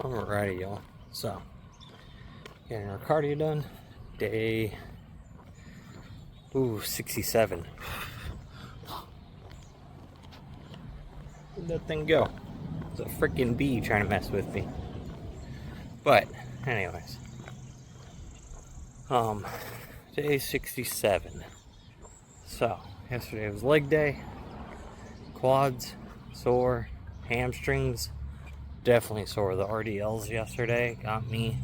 Alrighty, y'all. So, getting our cardio done. Day 67. Where'd that thing go? It's a freaking bee trying to mess with me. But, anyways. Day 67. So, yesterday was leg day. Quads, sore, hamstrings, definitely sore. The RDLs yesterday got me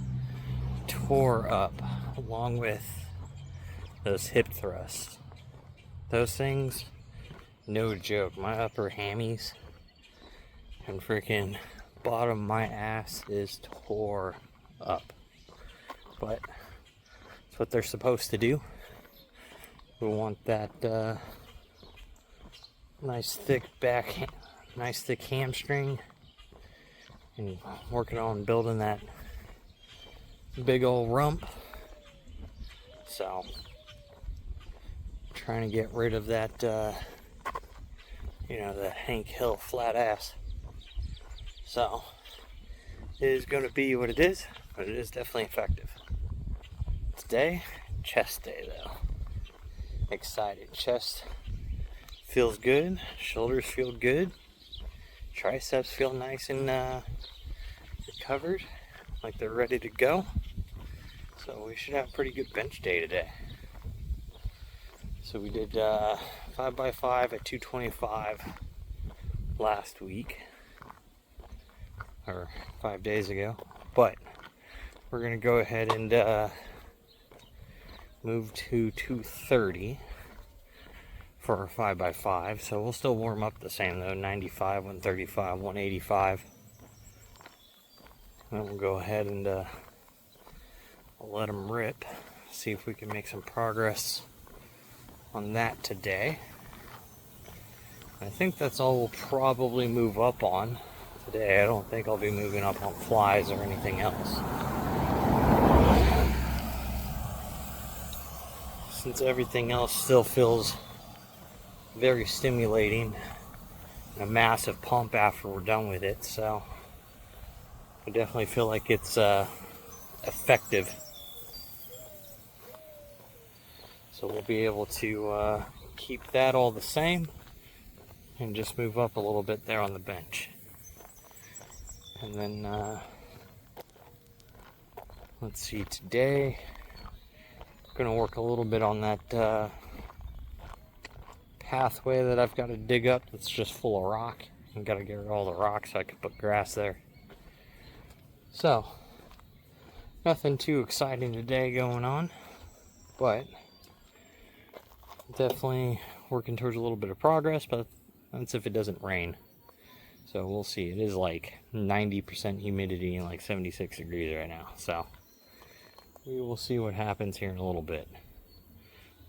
tore up, along with those hip thrusts. Those things, no joke. My upper hammies and freaking bottom of my ass is tore up. But it's what they're supposed to do. We want that nice thick hamstring, and working on building that big old rump. So, trying to get rid of that, the Hank Hill flat ass. So, it is going to be what it is, but it is definitely effective. Today, chest day though. Excited. Chest feels good, shoulders feel good, triceps feel nice and recovered, like they're ready to go. So we should have a pretty good bench day today. So we did 5x5 at 225 last week, or 5 days ago, but we're gonna go ahead and move to 230 for our 5x5. So we'll still warm up the same though, 95, 135, 185. Then we'll go ahead and let them rip, see if we can make some progress on that today. I think that's all we'll probably move up on today. I don't think I'll be moving up on flies or anything else, since everything else still feels very stimulating and a massive pump after we're done with it. So I definitely feel like it's effective. So we'll be able to keep that all the same and just move up a little bit there on the bench. And then let's see, today gonna work a little bit on that pathway that I've got to dig up that's just full of rock. I've got to get rid of all the rocks so I can put grass there. So nothing too exciting today going on, but definitely working towards a little bit of progress, but that's if it doesn't rain. So we'll see. It is like 90% humidity and like 76 degrees right now. So we will see what happens here in a little bit.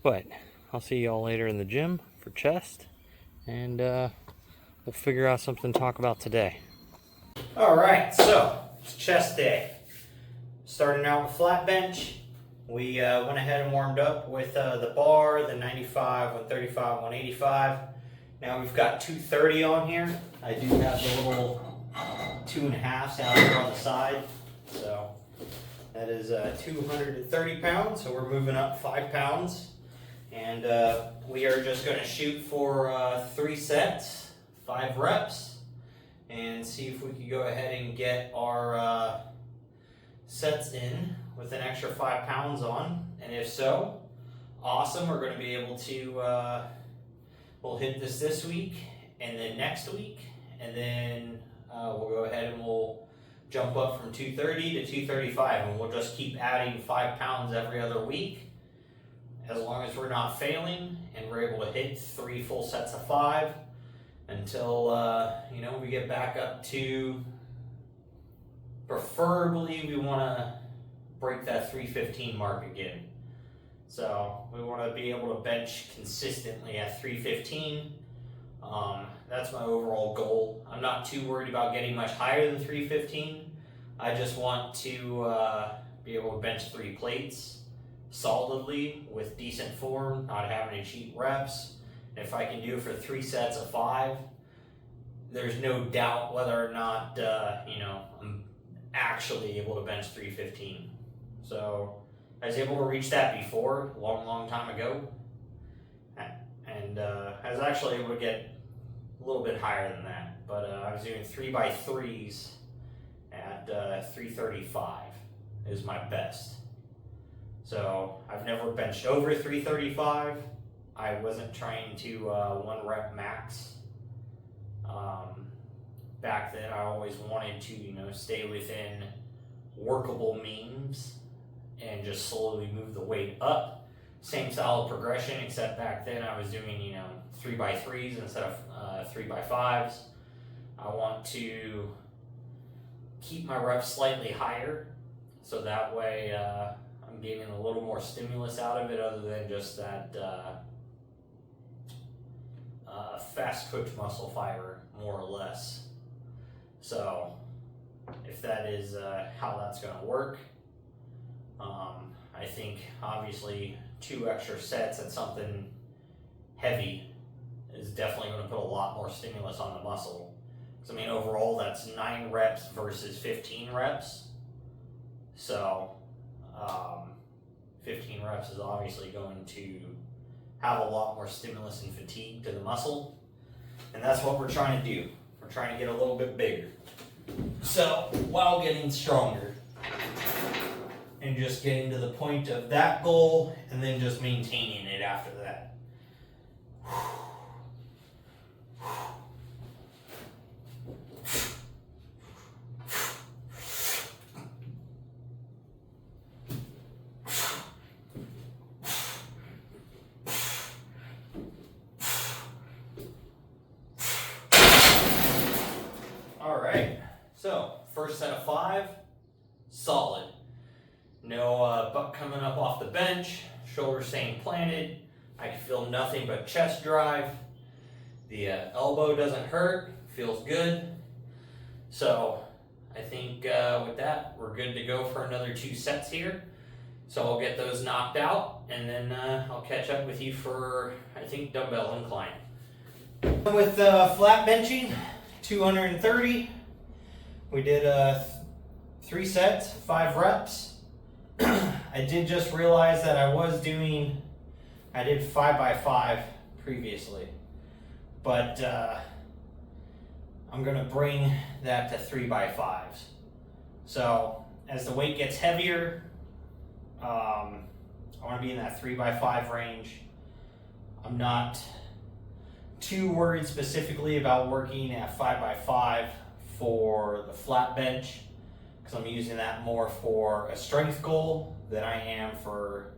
But I'll see y'all later in the gym for chest, and we'll figure out something to talk about today. Alright, so it's chest day. Starting out with flat bench. We went ahead and warmed up with the bar, the 95, 135, 185. Now we've got 230 on here. I do have the little 2.5s out here on the side. So that is 230 pounds. So we're moving up 5 pounds. And we are just going to shoot for 3 sets, 5 reps, and see if we can go ahead and get our sets in with an extra 5 pounds on. And if so, awesome. We're going to be able to, we'll hit this week and then next week. And then we'll go ahead and we'll jump up from 230 to 235. And we'll just keep adding 5 pounds every other week, as long as we're not failing and we're able to hit 3 full sets of 5 until we get back up to, preferably we want to break that 315 mark again. So we want to be able to bench consistently at 315. That's my overall goal. I'm not too worried about getting much higher than 315. I just want to be able to bench 3 plates solidly with decent form, not having to cheat reps. And if I can do it for 3 sets of 5, there's no doubt whether or not I'm actually able to bench 315. So I was able to reach that before, a long time ago, and I was actually able to get a little bit higher than that, but I was doing 3x3s at 335 is my best. So I've never benched over 335. I wasn't trying to 1 rep max. Back then I always wanted to, stay within workable means and just slowly move the weight up. Same style of progression, except back then I was doing, 3x3s instead of 3x5s. I want to keep my reps slightly higher, so that way I'm getting a little more stimulus out of it other than just that fast twitch muscle fiber, more or less. So if that is how that's going to work, I think obviously 2 extra sets at something heavy is definitely going to put a lot more stimulus on the muscle. Because overall that's 9 reps versus 15 reps. So 15 reps is obviously going to have a lot more stimulus and fatigue to the muscle. And that's what we're trying to do. We're trying to get a little bit bigger. So while getting stronger. And just getting to the point of that goal and then just maintaining it after that. Alright, so first set of 5, solid. No butt coming up off the bench, shoulders staying planted. I can feel nothing but chest drive. The elbow doesn't hurt, feels good. So I think with that, we're good to go for another 2 sets here. So I'll get those knocked out, and then I'll catch up with you for, I think, dumbbell incline. With flat benching, 230. We did 3 sets, 5 reps. I did just realize that I did 5x5 previously, but I'm going to bring that to 3x5s. So as the weight gets heavier, I want to be in that 3x5 range. I'm not too worried specifically about working at 5x5 for the flat bench, because I'm using that more for a strength goal than I am for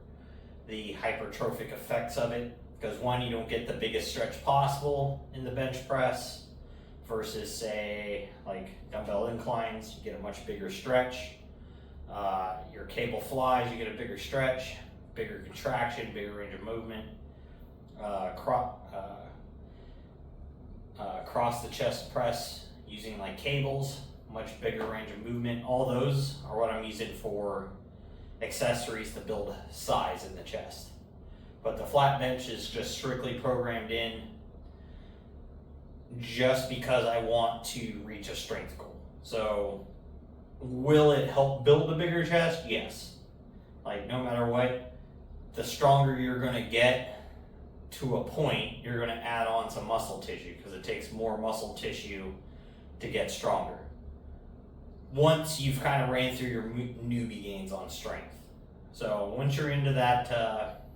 the hypertrophic effects of it. Because one, you don't get the biggest stretch possible in the bench press versus, say, like dumbbell inclines, you get a much bigger stretch. Your cable flies, you get a bigger stretch, bigger contraction, bigger range of movement. Cross the chest press using like cables, much bigger range of movement. All those are what I'm using for accessories to build size in the chest. But the flat bench is just strictly programmed in just because I want to reach a strength goal. So will it help build a bigger chest? Yes. Like no matter what, the stronger you're going to get to a point, you're going to add on some muscle tissue because it takes more muscle tissue to get stronger. Once you've kind of ran through your newbie gains on strength. So once you're into that,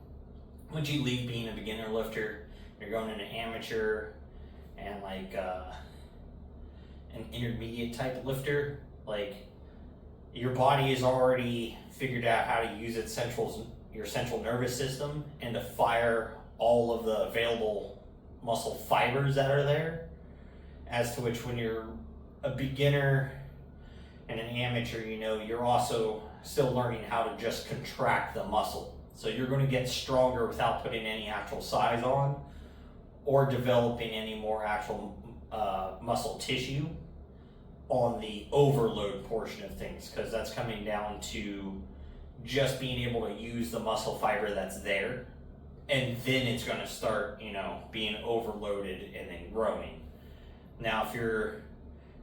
once you leave being a beginner lifter, you're going into amateur and like an intermediate type lifter, like your body has already figured out how to use your central nervous system and to fire all of the available muscle fibers that are there, as to which when you're a beginner and an amateur, you're also still learning how to just contract the muscle. So you're going to get stronger without putting any actual size on or developing any more actual muscle tissue on the overload portion of things, because that's coming down to just being able to use the muscle fiber that's there, and then it's going to start being overloaded and then growing. Now if you're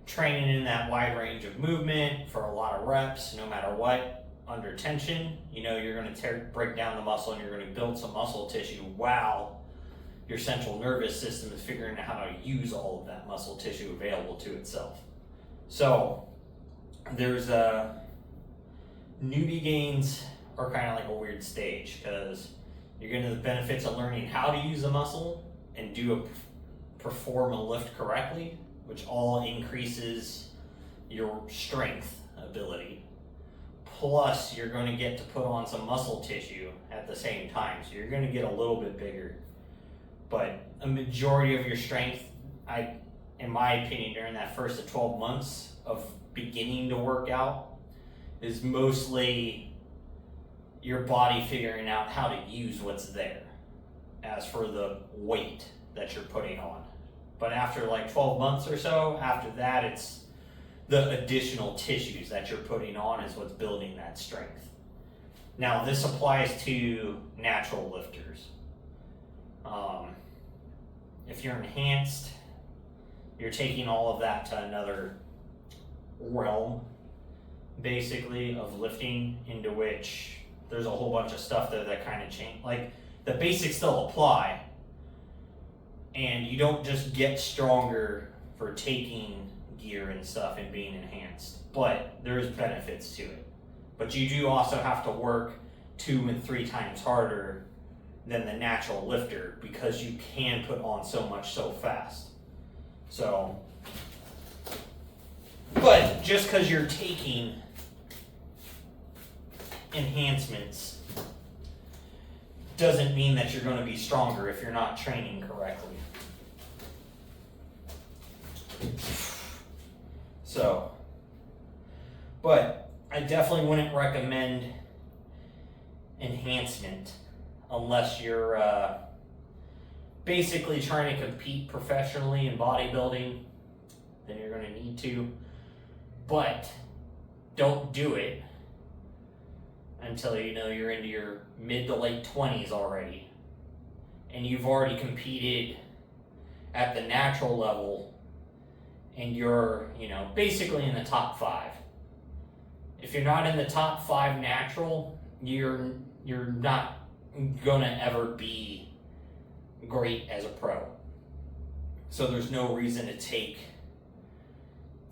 training in that wide range of movement for a lot of reps, no matter what, under tension, you're going to break down the muscle and you're going to build some muscle tissue while your central nervous system is figuring out how to use all of that muscle tissue available to itself. So there's newbie gains are kind of like a weird stage because you're getting the benefits of learning how to use the muscle and perform a lift correctly, which all increases your strength ability. Plus, you're going to get to put on some muscle tissue at the same time, so you're going to get a little bit bigger. But a majority of your strength, in my opinion, during that first to 12 months of beginning to work out, is mostly your body figuring out how to use what's there as for the weight that you're putting on. But after like 12 months or so, after that, it's the additional tissues that you're putting on is what's building that strength. Now, this applies to natural lifters. If you're enhanced, you're taking all of that to another realm, basically, of lifting, into which there's a whole bunch of stuff there that kind of change. Like, the basics still apply, and you don't just get stronger for taking gear and stuff and being enhanced, but there's benefits to it. But you do also have to work 2 and 3 times harder than the natural lifter because you can put on so much so fast. So, but just because you're taking enhancements doesn't mean that you're going to be stronger if you're not training correctly. So, but I definitely wouldn't recommend enhancement unless you're basically trying to compete professionally in bodybuilding. Then you're going to need to. But don't do it until you're into your mid to late 20s already. And you've already competed at the natural level and you're, basically in the top 5. If you're not in the top 5 natural, you're not gonna ever be great as a pro. So there's no reason to take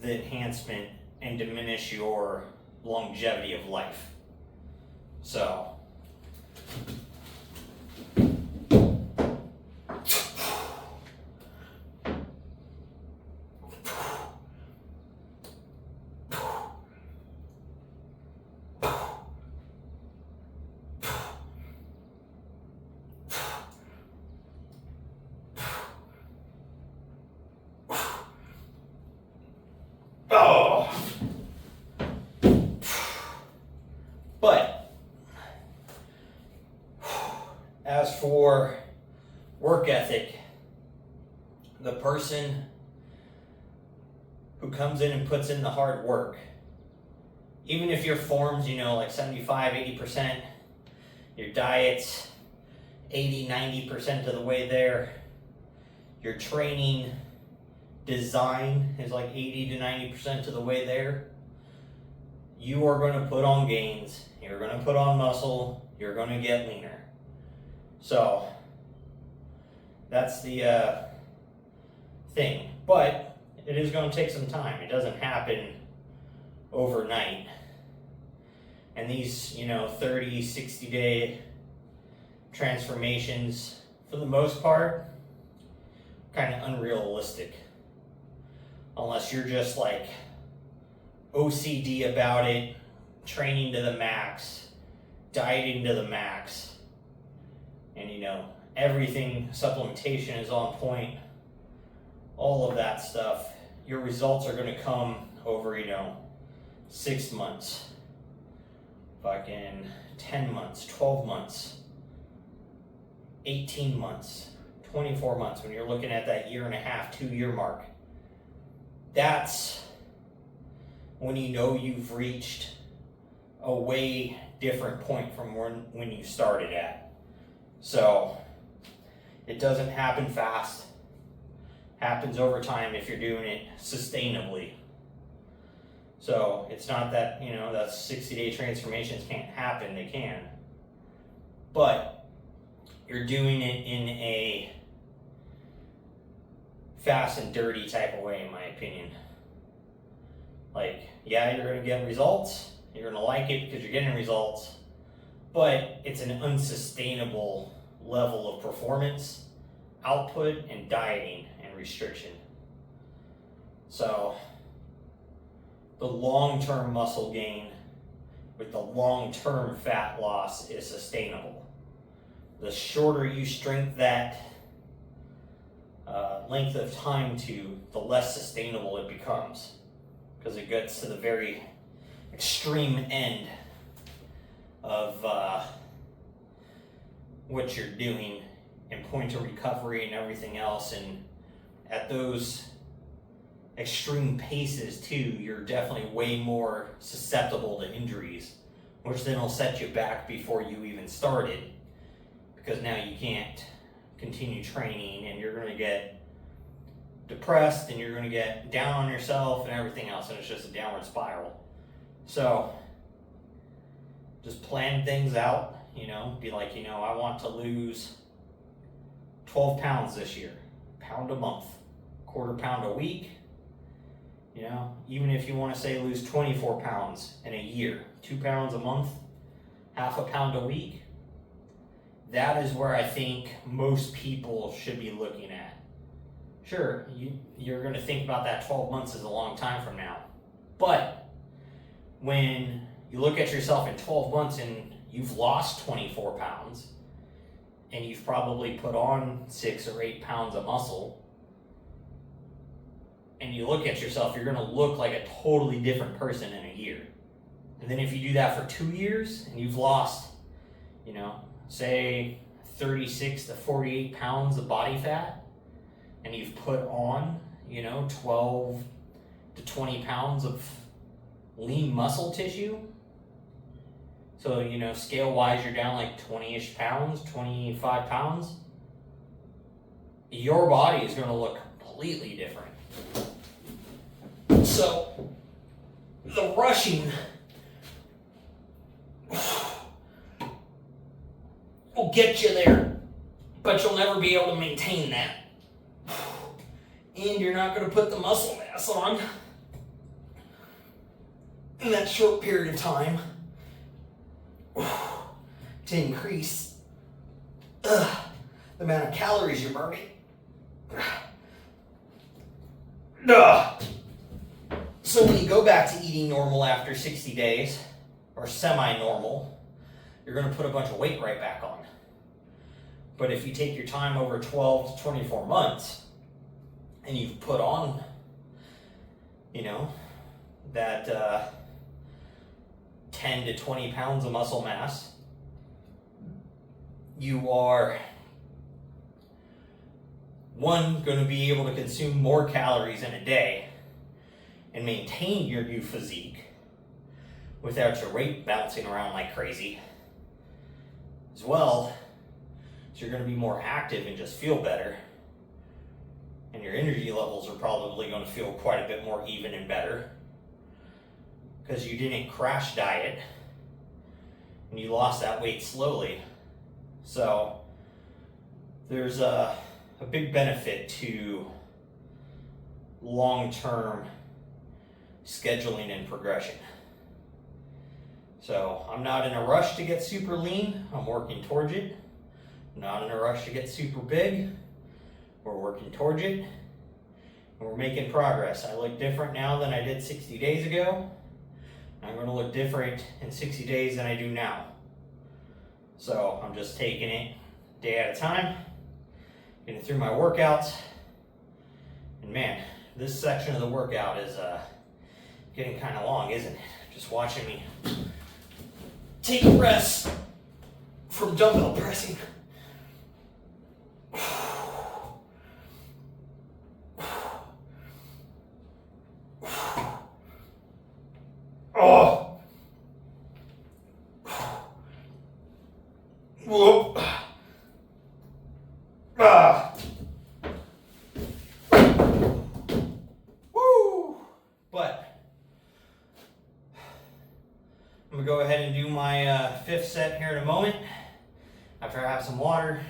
the enhancement and diminish your longevity of life. So but as for work ethic, the person who comes in and puts in the hard work, even if your form's, like 75, 80%, your diet's 80, 90% of the way there, your training design is like 80 to 90% of the way there, you are going to put on gains, you're going to put on muscle, you're going to get leaner. So that's the thing. But it is going to take some time. It doesn't happen overnight. And these, 30, 60-day transformations, for the most part, kind of unrealistic. Unless you're just like OCD about it, training to the max, dieting to the max, and everything, supplementation is on point, all of that stuff. Your results are going to come over 6 months, fucking 10 months, 12 months, 18 months, 24 months, when you're looking at that 1.5 to 2 year mark. That's when you've reached a way different point from when you started at. So it doesn't happen fast. Happens over time if you're doing it sustainably. So it's not that, you know, that 60-day transformations can't happen, they can. But you're doing it in a fast and dirty type of way, in my opinion. Like, yeah, you're gonna get results, you're gonna like it because you're getting results, but it's an unsustainable level of performance, output, and dieting and restriction. So the long-term muscle gain with the long-term fat loss is sustainable. The shorter you strength that length of time to, the less sustainable it becomes, because it gets to the very extreme end of what you're doing and point of recovery and everything else. And at those extreme paces too, you're definitely way more susceptible to injuries, which then will set you back before you even started, because now you can't continue training and you're going to get depressed and you're going to get down on yourself and everything else, and it's just a downward spiral. So just plan things out, you know, be like, you know, I want to lose 12 pounds this year, pound a month, quarter pound a week. You know, even if you want to say lose 24 pounds in a year, 2 pounds a month, half a pound a week, that is where I think most people should be looking at. Sure, you're going to think about that 12 months as a long time from now. But when you look at yourself in 12 months and you've lost 24 pounds and you've probably put on 6 or 8 pounds of muscle, and you look at yourself, you're going to look like a totally different person in a year. And then if you do that for 2 years and you've lost, you know, say 36 to 48 pounds of body fat, and you've put on, you know, 12 to 20 pounds of lean muscle tissue. So, you know, scale wise, you're down like 20-ish pounds, 25 pounds. Your body is going to look completely different. So, the rushing will get you there, but you'll never be able to maintain that. And you're not going to put the muscle mass on in that short period of time to increase the amount of calories you're burning. So when you go back to eating normal after 60 days, or semi-normal, you're going to put a bunch of weight right back on. But if you take your time over 12 to 24 months, and you've put on, you know, that 10 to 20 pounds of muscle mass, you are, one, going to be able to consume more calories in a day and maintain your new physique without your weight bouncing around like crazy. As well, so you're going to be more active and just feel better. And your energy levels are probably going to feel quite a bit more even and better, because you didn't crash diet and you lost that weight slowly. So there's a big benefit to long-term scheduling and progression. So I'm not in a rush to get super lean. I'm working towards it. I'm not in a rush to get super big. We're working towards it, and we're making progress. I look different now than I did 60 days ago. I'm going to look different in 60 days than I do now. So I'm just taking it day at a time, getting through my workouts. And man, this section of the workout is getting kind of long, isn't it? Just watching me take rests from dumbbell pressing. Oh. Whoop. Ah. Woo. But I'm gonna go ahead and do my fifth set here in a moment after I have some water,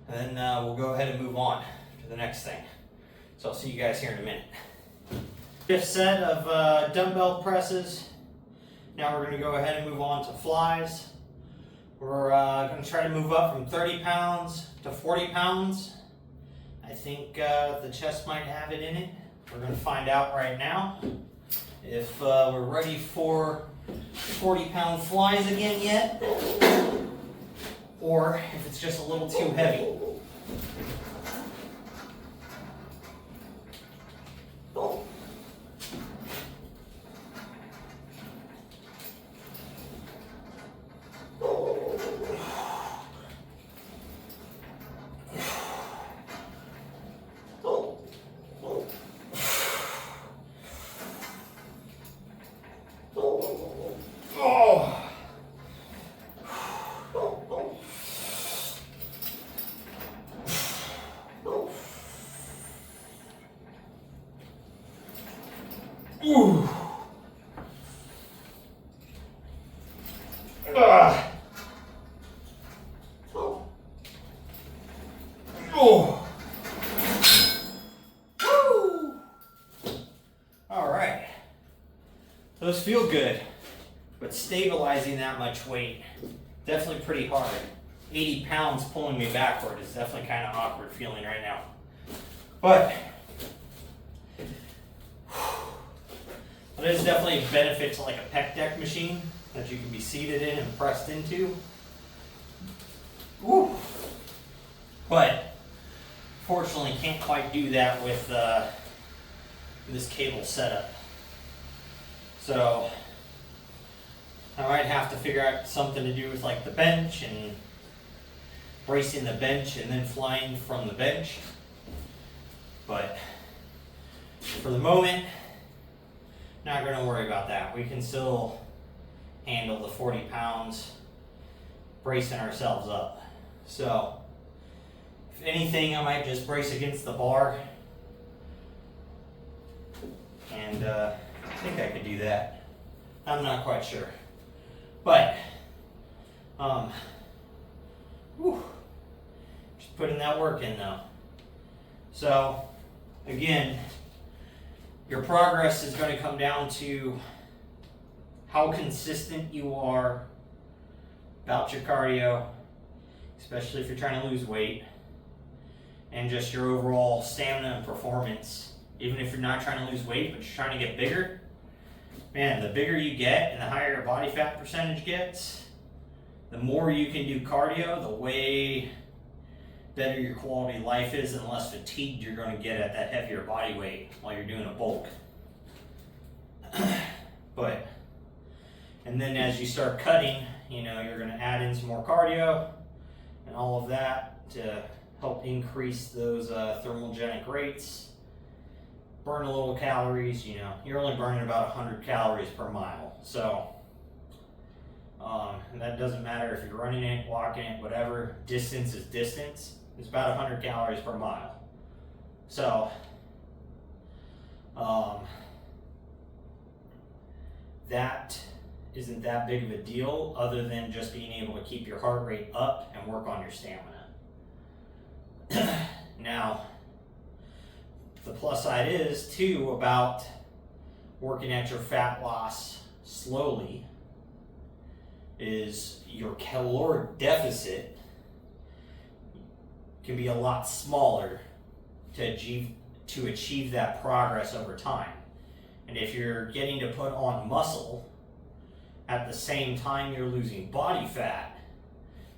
and then we'll go ahead and move on to the next thing. So I'll see you guys here in a minute. Fifth set of dumbbell presses. Now we're gonna go ahead and move on to flies. We're gonna try to move up from 30 pounds to 40 pounds. I think the chest might have it in it. We're gonna find out right now if we're ready for 40-pound flies again yet, or if it's just a little too heavy. Ooh. Oh. Woo. All right. Those feel good, but stabilizing that much weight, definitely pretty hard. 80 pounds pulling me backward is definitely kind of awkward feeling right now. But there's definitely a benefit to like a pec deck machine that you can be seated in and pressed into. Woo. But fortunately can't quite do that with this cable setup. So I might have to figure out something to do with like the bench and bracing the bench and then flying from the bench. But for the moment, not going to worry about that. We can still handle the 40 pounds bracing ourselves up. So if anything, I might just brace against the bar, and I think I could do that. I'm not quite sure, but just putting that work in though. So again, your progress is going to come down to how consistent you are about your cardio, especially if you're trying to lose weight, and just your overall stamina and performance. Even if you're not trying to lose weight, but you're trying to get bigger, man, the bigger you get and the higher your body fat percentage gets, the more you can do cardio, the way better your quality of life is and less fatigued you're going to get at that heavier body weight while you're doing a bulk. And then as you start cutting, you know, you're going to add in some more cardio and all of that to help increase those thermogenic rates. Burn a little calories, you know, you're only burning about 100 calories per mile. So, and that doesn't matter if you're running it, walking it, whatever, distance is distance. It's about 100 calories per mile. So, that isn't that big of a deal other than just being able to keep your heart rate up and work on your stamina. Now, the plus side is too about working at your fat loss slowly is your caloric deficit can be a lot smaller to achieve that progress over time. And if you're getting to put on muscle at the same time you're losing body fat,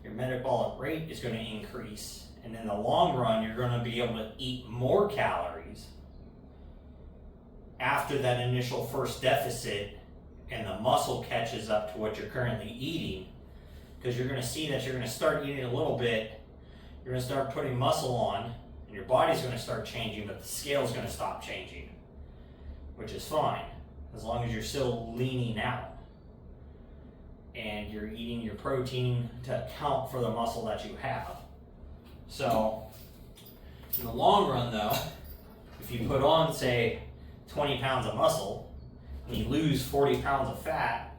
your metabolic rate is going to increase. And in the long run, you're going to be able to eat more calories after that initial first deficit and the muscle catches up to what you're currently eating. Because you're going to see that you're going to start eating a little bit, you're going to start putting muscle on, and your body's going to start changing, but the scale's going to stop changing, which is fine, as long as you're still leaning out and you're eating your protein to account for the muscle that you have. So, in the long run though, if you put on, say, 20 pounds of muscle, and you lose 40 pounds of fat,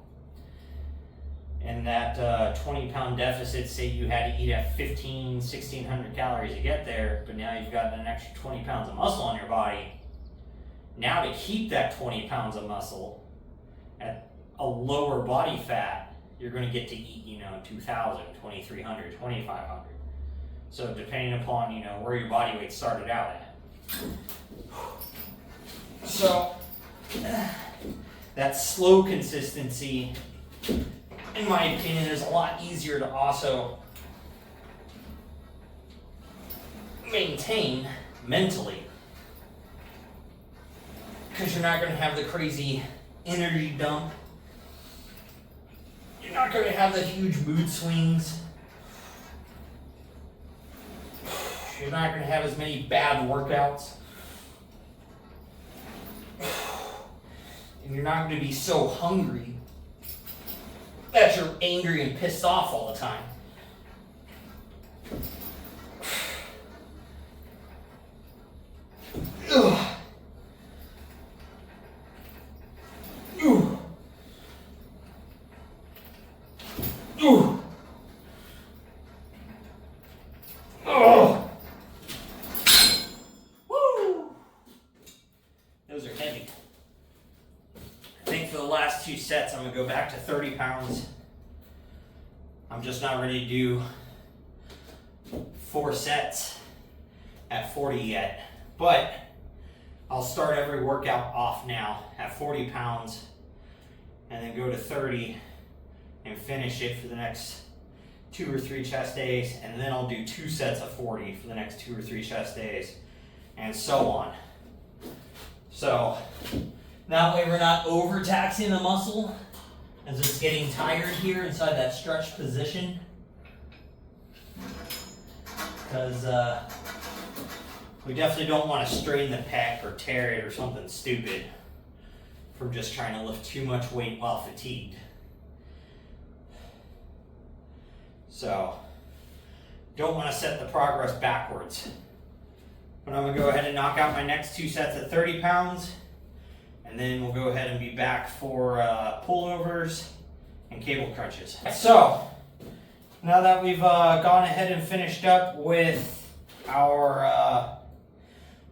And that 20-pound deficit, say you had to eat at 1,600 calories to get there, but now you've got an extra 20 pounds of muscle on your body. Now to keep that 20 pounds of muscle at a lower body fat, you're going to get to eat, 2,000, 2,300, 2,500. So depending upon, where your body weight started out at. So that slow consistency, in my opinion, is a lot easier to also maintain mentally, because you're not going to have the crazy energy dump. You're not going to have the huge mood swings. You're not going to have as many bad workouts. And you're not going to be so hungry that you're angry and pissed off all the time. Ugh. Ooh. Ooh. Oh. Woo. Those are heavy. I think for the last 2 sets, I'm going to go back to 30 pounds. I'm just not ready to do 4 sets at 40 yet. But I'll start every workout off now at 40 pounds and then go to 30 and finish it for the next 2 or 3 chest days. And then I'll do 2 sets of 40 for the next 2 or 3 chest days, and so on. So that way we're not overtaxing the muscle as it's getting tired here inside that stretched position. Because we definitely don't want to strain the pec or tear it or something stupid from just trying to lift too much weight while fatigued. So, don't want to set the progress backwards. But I'm going to go ahead and knock out my next 2 sets at 30 pounds. And then we'll go ahead and be back for pullovers and cable crunches. So, now that we've gone ahead and finished up with our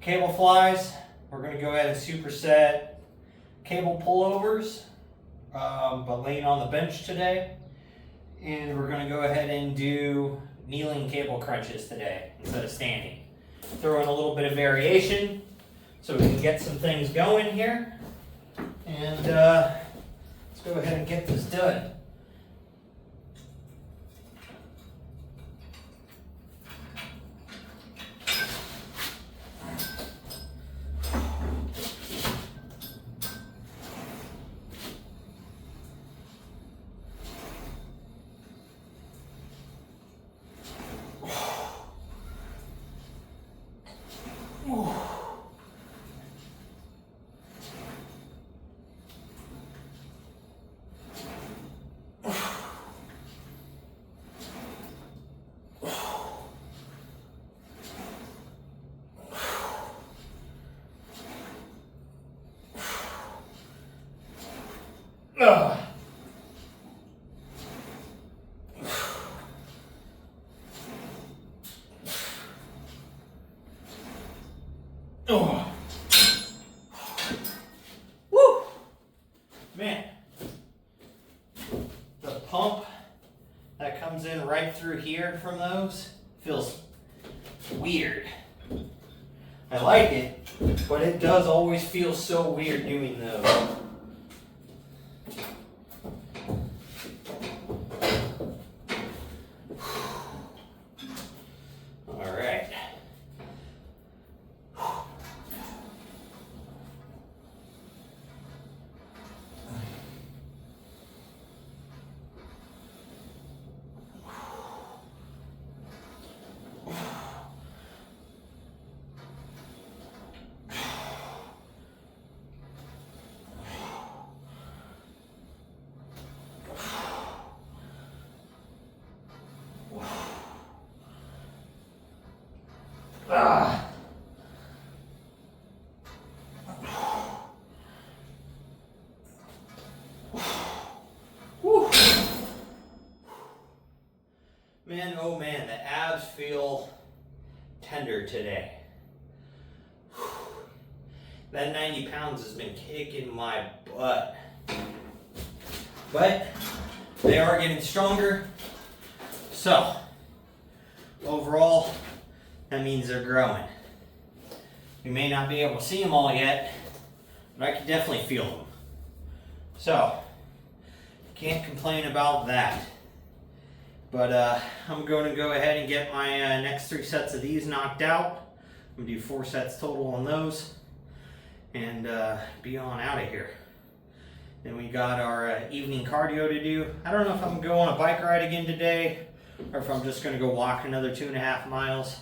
cable flies, we're going to go ahead and superset cable pullovers, but laying on the bench today. And we're going to go ahead and do kneeling cable crunches today instead of standing. Throw in a little bit of variation so we can get some things going here. And let's go ahead and get this done. Oh. Woo! Man, the pump that comes in right through here from those feels weird. I like it, but it does always feel so weird doing those. Man, oh man, the abs feel tender today. Whew. That 90 pounds has been kicking my butt. But they are getting stronger. So, overall, that means they're growing. You may not be able to see them all yet, but I can definitely feel them. So, can't complain about that. But I'm going to go ahead and get my next 3 sets of these knocked out. I'm going to do 4 sets total on those and be on out of here. Then we got our evening cardio to do. I don't know if I'm going to go on a bike ride again today or if I'm just going to go walk another 2.5 miles.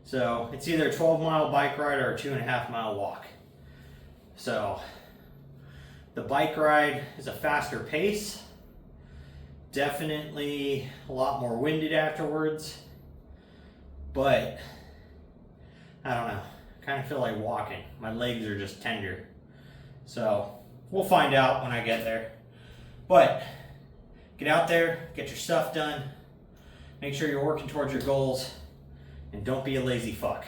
So it's either a 12-mile bike ride or a 2.5-mile walk. So the bike ride is a faster pace. Definitely a lot more winded afterwards, but I don't know, kind of feel like walking. My legs are just tender. So we'll find out when I get there. But get out there, get your stuff done, make sure you're working towards your goals, and don't be a lazy fuck.